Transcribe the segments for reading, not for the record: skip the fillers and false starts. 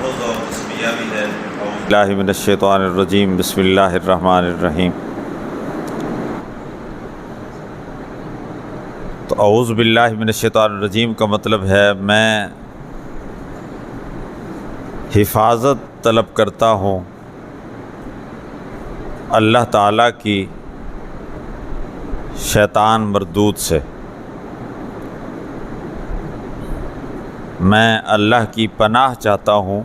لفظ اور تسمیہ بھی ہے۔ اللہ من الشیطان الرجیم، بسم اللہ الرحمن الرحیم۔ تو اعوذ باللہ من الشیطان الرجیم کا مطلب ہے میں حفاظت طلب کرتا ہوں اللہ تعالیٰ کی شیطان مردود سے۔ میں اللہ کی پناہ چاہتا ہوں،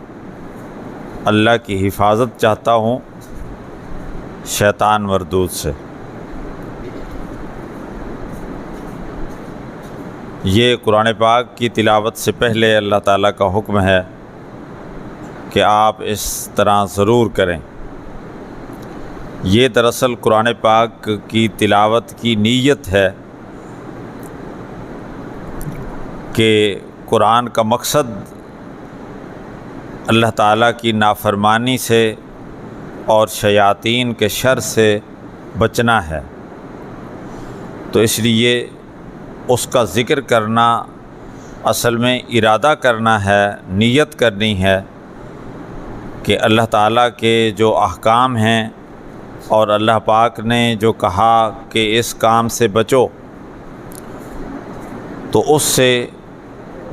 اللہ کی حفاظت چاہتا ہوں شیطان مردود سے۔ یہ قرآن پاک کی تلاوت سے پہلے اللہ تعالیٰ کا حکم ہے کہ آپ اس طرح ضرور کریں۔ یہ دراصل قرآن پاک کی تلاوت کی نیت ہے کہ قرآن کا مقصد اللہ تعالیٰ کی نافرمانی سے اور شیاطین کے شر سے بچنا ہے، تو اس لیے اس کا ذکر کرنا اصل میں ارادہ کرنا ہے، نیت کرنی ہے کہ اللہ تعالیٰ کے جو احکام ہیں اور اللہ پاک نے جو کہا کہ اس کام سے بچو، تو اس سے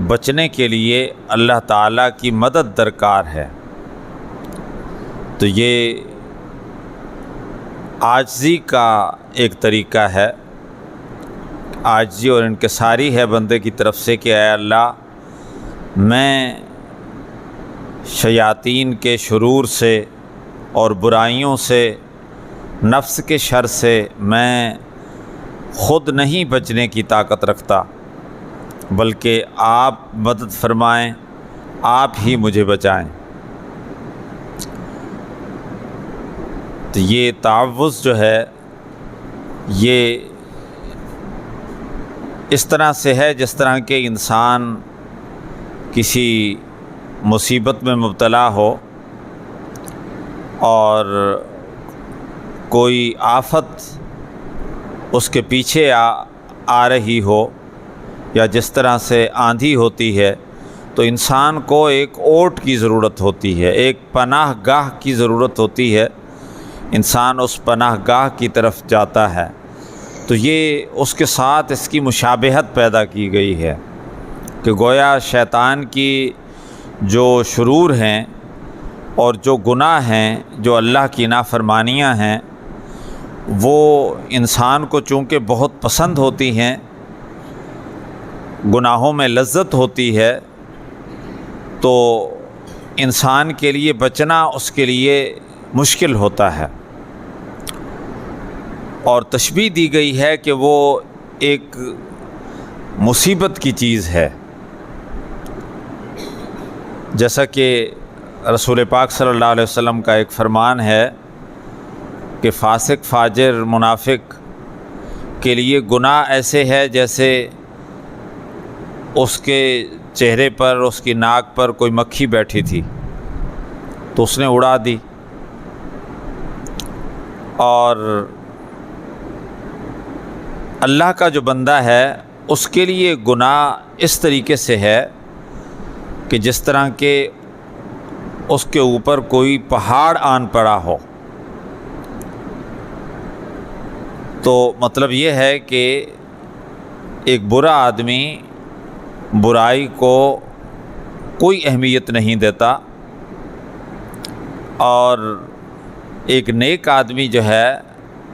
بچنے کے لیے اللہ تعالیٰ کی مدد درکار ہے۔ تو یہ عاجزی کا ایک طریقہ ہے، عاجزی اور انکساری ہے بندے کی طرف سے کہ اے اللہ، میں شیاطین کے شرور سے اور برائیوں سے، نفس کے شر سے میں خود نہیں بچنے کی طاقت رکھتا، بلکہ آپ مدد فرمائیں، آپ ہی مجھے بچائیں۔ تو یہ تعوذ جو ہے یہ اس طرح سے ہے جس طرح کہ انسان کسی مصیبت میں مبتلا ہو اور کوئی آفت اس کے پیچھے آ رہی ہو، یا جس طرح سے آندھی ہوتی ہے، تو انسان کو ایک اوٹ کی ضرورت ہوتی ہے، ایک پناہ گاہ کی ضرورت ہوتی ہے، انسان اس پناہ گاہ کی طرف جاتا ہے۔ تو یہ اس کے ساتھ اس کی مشابہت پیدا کی گئی ہے کہ گویا شیطان کی جو شرور ہیں اور جو گناہ ہیں، جو اللہ کی نافرمانیاں ہیں، وہ انسان کو چونکہ بہت پسند ہوتی ہیں، گناہوں میں لذت ہوتی ہے، تو انسان کے لیے بچنا اس کے لیے مشکل ہوتا ہے، اور تشبیہ دی گئی ہے کہ وہ ایک مصیبت کی چیز ہے۔ جیسا کہ رسول پاک صلی اللہ علیہ وسلم کا ایک فرمان ہے کہ فاسق، فاجر، منافق کے لیے گناہ ایسے ہے جیسے اس کے چہرے پر، اس کی ناک پر کوئی مکھی بیٹھی تھی تو اس نے اڑا دی، اور اللہ کا جو بندہ ہے اس کے لیے گناہ اس طریقے سے ہے کہ جس طرح کہ اس کے اوپر کوئی پہاڑ آن پڑا ہو۔ تو مطلب یہ ہے کہ ایک برا آدمی برائی کو کوئی اہمیت نہیں دیتا، اور ایک نیک آدمی جو ہے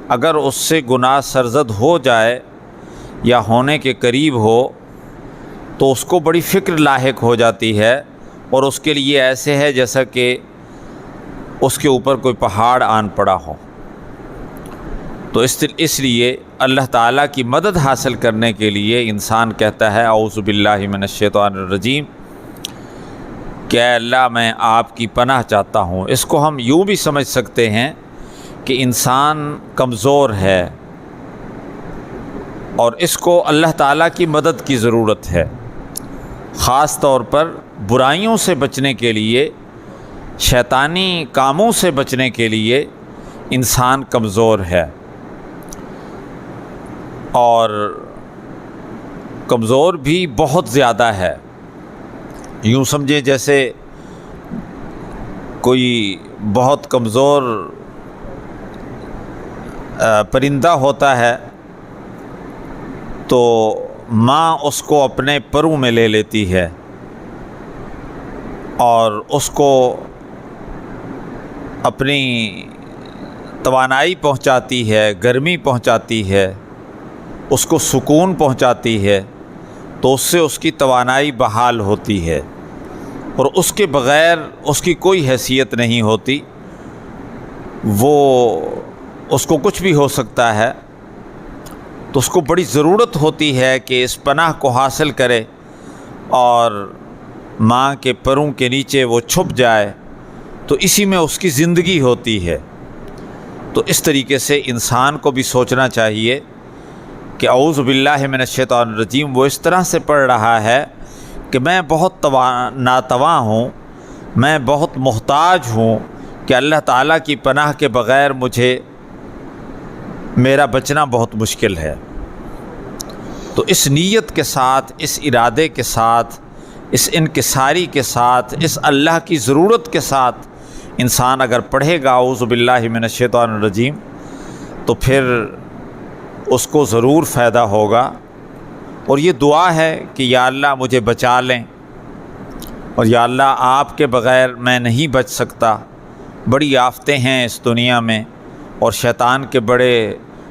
اگر اس سے گناہ سرزد ہو جائے یا ہونے کے قریب ہو تو اس کو بڑی فکر لاحق ہو جاتی ہے، اور اس کے لیے ایسے ہے جیسا کہ اس کے اوپر کوئی پہاڑ آن پڑا ہو۔ تو اس لیے اللہ تعالیٰ کی مدد حاصل کرنے کے لیے انسان کہتا ہے اعوذ باللہ من الشیطان الرجیم کہ اے اللہ، میں آپ کی پناہ چاہتا ہوں۔ اس کو ہم یوں بھی سمجھ سکتے ہیں کہ انسان کمزور ہے اور اس کو اللہ تعالیٰ کی مدد کی ضرورت ہے، خاص طور پر برائیوں سے بچنے کے لیے، شیطانی کاموں سے بچنے کے لیے انسان کمزور ہے، اور کمزور بھی بہت زیادہ ہے۔ یوں سمجھے جیسے کوئی بہت کمزور پرندہ ہوتا ہے تو ماں اس کو اپنے پروں میں لے لیتی ہے اور اس کو اپنی توانائی پہنچاتی ہے، گرمی پہنچاتی ہے، اس کو سکون پہنچاتی ہے، تو اس سے اس کی توانائی بحال ہوتی ہے اور اس کے بغیر اس کی کوئی حیثیت نہیں ہوتی، وہ اس کو کچھ بھی ہو سکتا ہے۔ تو اس کو بڑی ضرورت ہوتی ہے کہ اس پناہ کو حاصل کرے اور ماں کے پروں کے نیچے وہ چھپ جائے، تو اسی میں اس کی زندگی ہوتی ہے۔ تو اس طریقے سے انسان کو بھی سوچنا چاہیے کہ اعوذ باللہ من الشیطان الرجیم وہ اس طرح سے پڑھ رہا ہے کہ میں بہت ناتواں ہوں، میں بہت محتاج ہوں کہ اللہ تعالیٰ کی پناہ کے بغیر مجھے میرا بچنا بہت مشکل ہے۔ تو اس نیت کے ساتھ، اس ارادے کے ساتھ، اس انکساری کے ساتھ، اس اللہ کی ضرورت کے ساتھ انسان اگر پڑھے گا اعوذ باللہ من الشیطان الرجیم تو پھر اس کو ضرور فائدہ ہوگا۔ اور یہ دعا ہے کہ یا اللہ مجھے بچا لیں، اور یا اللہ آپ کے بغیر میں نہیں بچ سکتا، بڑی آفتیں ہیں اس دنیا میں اور شیطان کے بڑے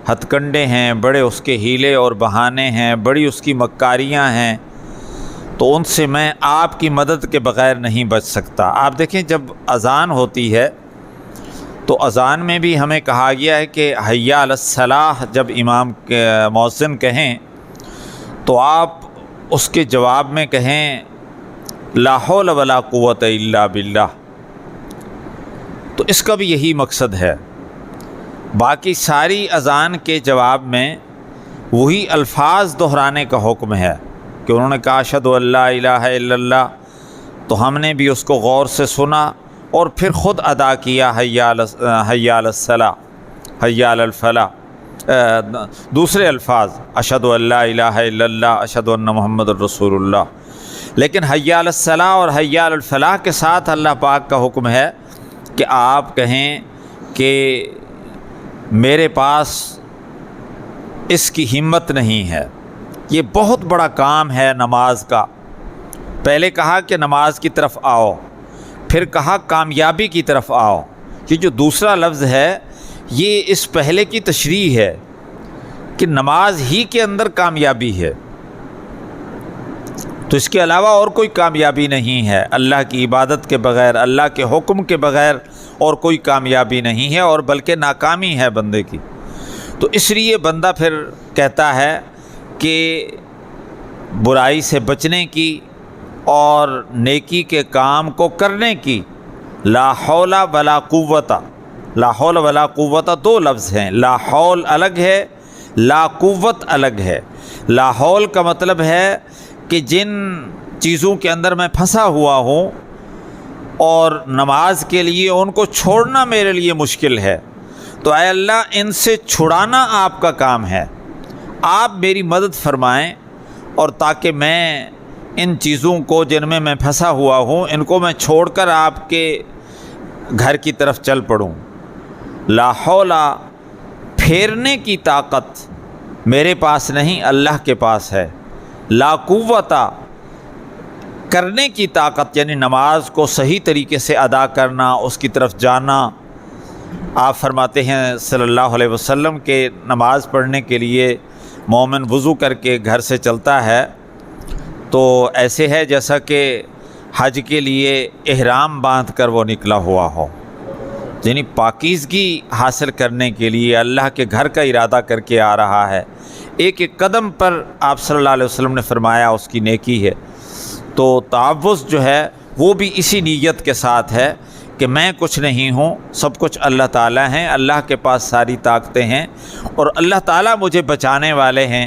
ہتھ کنڈے ہیں، بڑے اس کے ہیلے اور بہانے ہیں، بڑی اس کی مکاریاں ہیں، تو ان سے میں آپ کی مدد کے بغیر نہیں بچ سکتا۔ آپ دیکھیں جب اذان ہوتی ہے تو اذان میں بھی ہمیں کہا گیا ہے کہ حی علی الصلاح جب امام کے مؤذن کہیں تو آپ اس کے جواب میں کہیں لا حول ولا قوت الا باللہ۔ تو اس کا بھی یہی مقصد ہے۔ باقی ساری اذان کے جواب میں وہی الفاظ دہرانے کا حکم ہے کہ انہوں نے کہا اشہد ان لا الہ الا اللہ، تو ہم نے بھی اس کو غور سے سنا اور پھر خود ادا کیا حی علی الصلاح، حی علی الفلاح، دوسرے الفاظ اشہد ان لا الہ الا اللہ، اشہد ان محمد الرسول اللہ۔ لیکن حی علی الصلاح اور حی علی الفلاح کے ساتھ اللہ پاک کا حکم ہے کہ آپ کہیں کہ میرے پاس اس کی ہمت نہیں ہے۔ یہ بہت بڑا کام ہے نماز کا۔ پہلے کہا کہ نماز کی طرف آؤ، پھر کہا کامیابی کی طرف آؤ۔ یہ جو دوسرا لفظ ہے یہ اس پہلے کی تشریح ہے کہ نماز ہی کے اندر کامیابی ہے، تو اس کے علاوہ اور کوئی کامیابی نہیں ہے۔ اللہ کی عبادت کے بغیر، اللہ کے حکم کے بغیر اور کوئی کامیابی نہیں ہے، اور بلکہ ناکامی ہے بندے کی۔ تو اس لیے بندہ پھر کہتا ہے کہ برائی سے بچنے کی اور نیکی کے کام کو کرنے کی لا حول ولا قوت، لا حول ولا قوت دو لفظ ہیں، لا حول الگ ہے، لا قوت الگ ہے۔ لا حول کا مطلب ہے کہ جن چیزوں کے اندر میں پھنسا ہوا ہوں اور نماز کے لیے ان کو چھوڑنا میرے لیے مشکل ہے، تو اے اللہ ان سے چھڑانا آپ کا کام ہے، آپ میری مدد فرمائیں، اور تاکہ میں ان چیزوں کو جن میں پھنسا ہوا ہوں ان کو میں چھوڑ کر آپ کے گھر کی طرف چل پڑوں۔ لا حول پھیرنے کی طاقت میرے پاس نہیں، اللہ کے پاس ہے۔ لا قوت کرنے کی طاقت، یعنی نماز کو صحیح طریقے سے ادا کرنا، اس کی طرف جانا۔ آپ فرماتے ہیں صلی اللہ علیہ وسلم کہ نماز پڑھنے کے لیے مومن وضو کر کے گھر سے چلتا ہے تو ایسے ہے جیسا کہ حج کے لیے احرام باندھ کر وہ نکلا ہوا ہو، یعنی پاکیزگی حاصل کرنے کے لیے اللہ کے گھر کا ارادہ کر کے آ رہا ہے۔ ایک ایک قدم پر آپ صلی اللہ علیہ وسلم نے فرمایا اس کی نیکی ہے۔ تو تعوذ جو ہے وہ بھی اسی نیت کے ساتھ ہے کہ میں کچھ نہیں ہوں، سب کچھ اللہ تعالیٰ ہیں، اللہ کے پاس ساری طاقتیں ہیں، اور اللہ تعالیٰ مجھے بچانے والے ہیں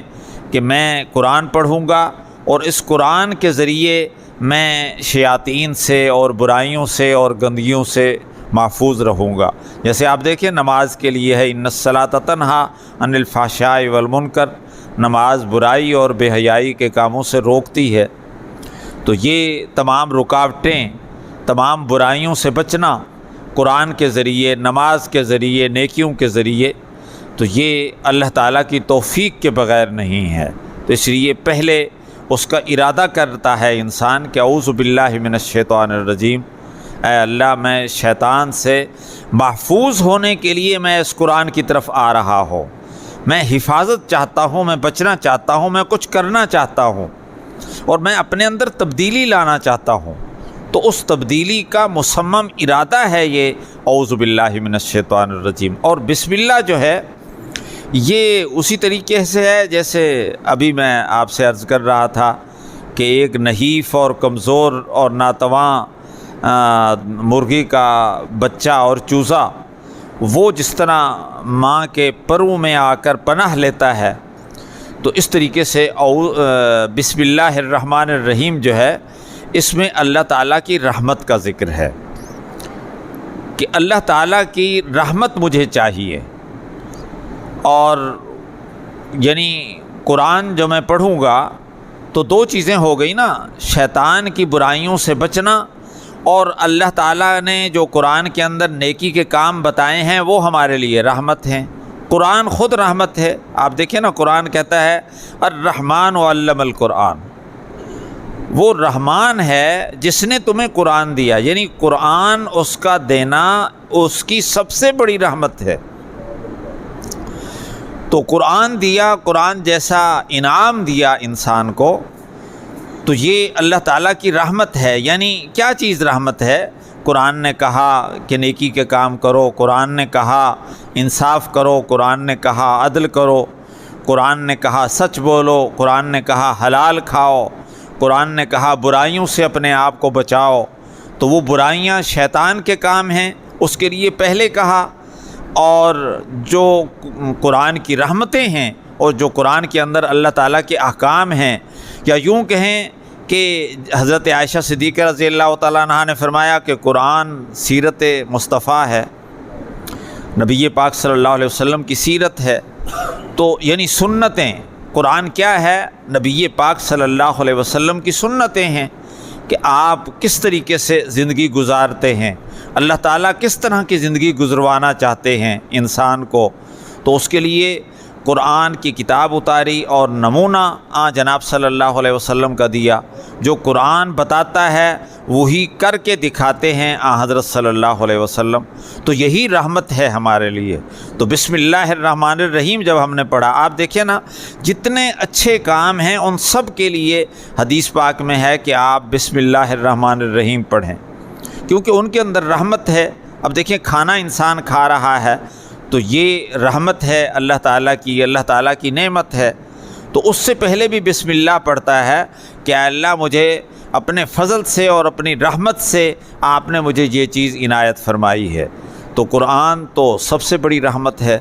کہ میں قرآن پڑھوں گا اور اس قرآن کے ذریعے میں شیاطین سے اور برائیوں سے اور گندگیوں سے محفوظ رہوں گا۔ جیسے آپ دیکھیں نماز کے لیے ہے ان الصلاۃ تنہا عن الفحشاء والمنکر، نماز برائی اور بے حیائی کے کاموں سے روکتی ہے۔ تو یہ تمام رکاوٹیں، تمام برائیوں سے بچنا قرآن کے ذریعے، نماز کے ذریعے، نیکیوں کے ذریعے، تو یہ اللہ تعالیٰ کی توفیق کے بغیر نہیں ہے۔ تو اس لیے پہلے اس کا ارادہ کرتا ہے انسان کہ اعوذ باللہ من الشیطان الرجیم، اے اللہ میں شیطان سے محفوظ ہونے کے لیے میں اس قرآن کی طرف آ رہا ہوں، میں حفاظت چاہتا ہوں، میں بچنا چاہتا ہوں، میں کچھ کرنا چاہتا ہوں اور میں اپنے اندر تبدیلی لانا چاہتا ہوں۔ تو اس تبدیلی کا مصمم ارادہ ہے یہ اعوذ باللہ من الشیطان الرجیم۔ اور بسم اللہ جو ہے یہ اسی طریقے سے ہے جیسے ابھی میں آپ سے عرض کر رہا تھا کہ ایک نحیف اور کمزور اور ناتواں مرغی کا بچہ اور چوزا وہ جس طرح ماں کے پروں میں آ کر پناہ لیتا ہے، تو اس طریقے سے بسم اللہ الرحمن الرحیم جو ہے اس میں اللہ تعالیٰ کی رحمت کا ذکر ہے کہ اللہ تعالیٰ کی رحمت مجھے چاہیے۔ اور یعنی قرآن جو میں پڑھوں گا تو دو چیزیں ہو گئی نا، شیطان کی برائیوں سے بچنا، اور اللہ تعالیٰ نے جو قرآن کے اندر نیکی کے کام بتائے ہیں وہ ہمارے لیے رحمت ہیں۔ قرآن خود رحمت ہے۔ آپ دیکھیں نا، قرآن کہتا ہے الرحمن علم القرآن، وہ رحمان ہے جس نے تمہیں قرآن دیا، یعنی قرآن اس کا دینا اس کی سب سے بڑی رحمت ہے۔ تو قرآن دیا، قرآن جیسا انعام دیا انسان کو، تو یہ اللہ تعالیٰ کی رحمت ہے۔ یعنی کیا چیز رحمت ہے؟ قرآن نے کہا کہ نیکی کے کام کرو، قرآن نے کہا انصاف کرو، قرآن نے کہا عدل کرو، قرآن نے کہا سچ بولو، قرآن نے کہا حلال کھاؤ، قرآن نے کہا برائیوں سے اپنے آپ کو بچاؤ۔ تو وہ برائیاں شیطان کے کام ہیں، اس کے لیے پہلے کہا، اور جو قرآن کی رحمتیں ہیں اور جو قرآن کے اندر اللہ تعالیٰ کے احکام ہیں، یا یوں کہیں کہ حضرت عائشہ صدیقہ رضی اللہ تعالیٰ عنہا نے فرمایا کہ قرآن سیرت مصطفیٰ ہے، نبی پاک صلی اللہ علیہ وسلم کی سیرت ہے۔ تو یعنی سنتیں، قرآن کیا ہے؟ نبی پاک صلی اللہ علیہ وسلم کی سنتیں ہیں کہ آپ کس طریقے سے زندگی گزارتے ہیں، اللہ تعالیٰ کس طرح کی زندگی گزروانا چاہتے ہیں انسان کو۔ تو اس کے لیے قرآن کی کتاب اتاری اور نمونہ جناب صلی اللہ علیہ وسلم کا دیا۔ جو قرآن بتاتا ہے وہی کر کے دکھاتے ہیں حضرت صلی اللہ علیہ وسلم۔ تو یہی رحمت ہے ہمارے لیے۔ تو بسم اللہ الرحمن الرحیم جب ہم نے پڑھا، آپ دیکھیں نا جتنے اچھے کام ہیں ان سب کے لیے حدیث پاک میں ہے کہ آپ بسم اللہ الرحمن الرحیم پڑھیں، کیونکہ ان کے اندر رحمت ہے۔ اب دیکھیں کھانا انسان کھا رہا ہے تو یہ رحمت ہے اللہ تعالیٰ کی، اللہ تعالیٰ کی نعمت ہے۔ تو اس سے پہلے بھی بسم اللہ پڑھتا ہے کہ اے اللہ مجھے اپنے فضل سے اور اپنی رحمت سے آپ نے مجھے یہ چیز عنایت فرمائی ہے۔ تو قرآن تو سب سے بڑی رحمت ہے۔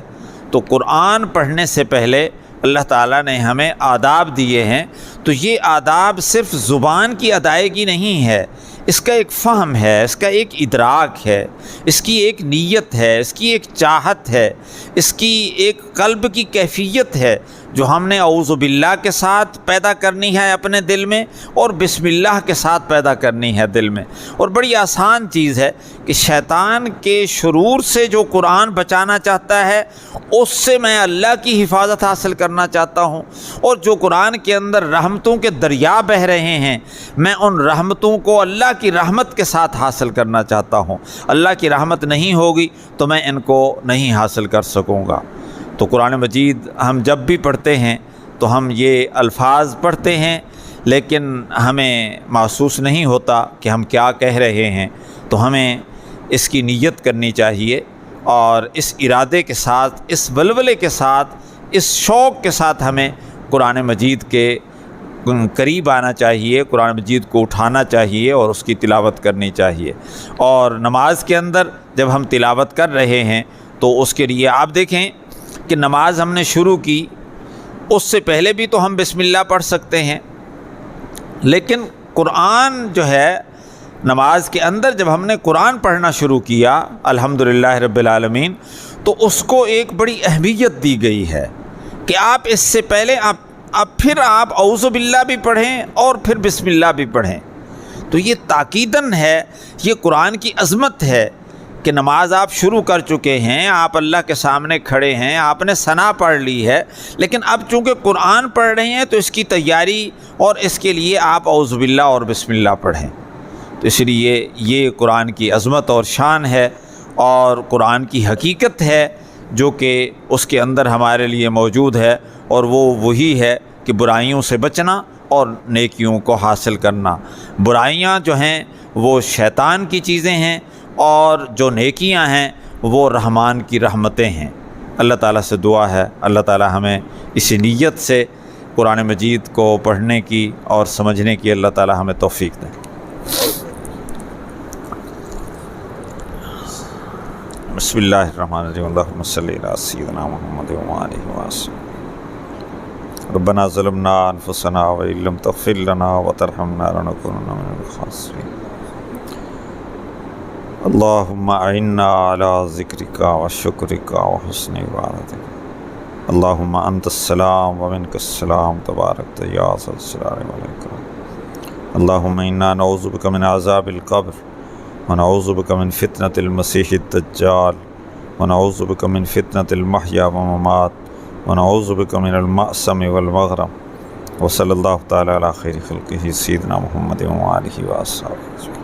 تو قرآن پڑھنے سے پہلے اللہ تعالیٰ نے ہمیں آداب دیے ہیں۔ تو یہ آداب صرف زبان کی ادائیگی نہیں ہے، اس کا ایک فہم ہے، اس کا ایک ادراک ہے، اس کی ایک نیت ہے، اس کی ایک چاہت ہے، اس کی ایک قلب کی کیفیت ہے جو ہم نے اعوذ باللہ کے ساتھ پیدا کرنی ہے اپنے دل میں، اور بسم اللہ کے ساتھ پیدا کرنی ہے دل میں۔ اور بڑی آسان چیز ہے کہ شیطان کے شرور سے جو قرآن بچانا چاہتا ہے اس سے میں اللہ کی حفاظت حاصل کرنا چاہتا ہوں، اور جو قرآن کے اندر رحمتوں کے دریا بہہ رہے ہیں میں ان رحمتوں کو اللہ کی رحمت کے ساتھ حاصل کرنا چاہتا ہوں۔ اللہ کی رحمت نہیں ہوگی تو میں ان کو نہیں حاصل کر سکوں گا۔ تو قرآن مجید ہم جب بھی پڑھتے ہیں تو ہم یہ الفاظ پڑھتے ہیں لیکن ہمیں محسوس نہیں ہوتا کہ ہم کیا کہہ رہے ہیں۔ تو ہمیں اس کی نیت کرنی چاہیے اور اس ارادے کے ساتھ، اس ولولے کے ساتھ، اس شوق کے ساتھ ہمیں قرآن مجید کے قریب آنا چاہیے، قرآن مجید کو اٹھانا چاہیے اور اس کی تلاوت کرنی چاہیے۔ اور نماز کے اندر جب ہم تلاوت کر رہے ہیں تو اس کے لیے آپ دیکھیں کہ نماز ہم نے شروع کی، اس سے پہلے بھی تو ہم بسم اللہ پڑھ سکتے ہیں، لیکن قرآن جو ہے نماز کے اندر جب ہم نے قرآن پڑھنا شروع کیا الحمدللہ رب العالمین، تو اس کو ایک بڑی اہمیت دی گئی ہے کہ آپ اس سے پہلے پھر آپ اعوذ باللہ بھی پڑھیں اور پھر بسم اللہ بھی پڑھیں۔ تو یہ تاکیداً ہے، یہ قرآن کی عظمت ہے کہ نماز آپ شروع کر چکے ہیں، آپ اللہ کے سامنے کھڑے ہیں، آپ نے ثنا پڑھ لی ہے، لیکن اب چونکہ قرآن پڑھ رہے ہیں تو اس کی تیاری اور اس کے لیے آپ اعوذ باللہ اور بسم اللہ پڑھیں۔ تو اس لیے یہ قرآن کی عظمت اور شان ہے اور قرآن کی حقیقت ہے جو کہ اس کے اندر ہمارے لیے موجود ہے، اور وہ وہی ہے کہ برائیوں سے بچنا اور نیکیوں کو حاصل کرنا۔ برائیاں جو ہیں وہ شیطان کی چیزیں ہیں، اور جو نیکیاں ہیں وہ رحمان کی رحمتیں ہیں۔ اللہ تعالیٰ سے دعا ہے اللہ تعالیٰ ہمیں اسی نیت سے قرآن مجید کو پڑھنے کی اور سمجھنے کی اللہ تعالیٰ ہمیں توفیق دے۔ بسم اللہ الرحمن الرحیم، اللہم صلی علی سیدنا محمد وآلہ وسلم۔ ربنا ظلمنا انفسنا وإن لم تغفر لنا وترحمنا لنكونن من الخاسرین۔ اللہم اعنا علی ذکرک وشکرک وحسن عبادتک۔ اللہم انت السلام ومنک السلام تبارکت یا ذا الجلال والاکرام۔ اللہم انا نعوذ بک من عذاب القبر ونعوذ بک من فتنة المسیح الدجال ونعوذ بک من فتنة المحیا والممات ونعوذ بک من المأثم والمغرم۔ وصلی اللہ تعالی علی خیر خلقہ سیدنا محمد وآلہ وصحبہ۔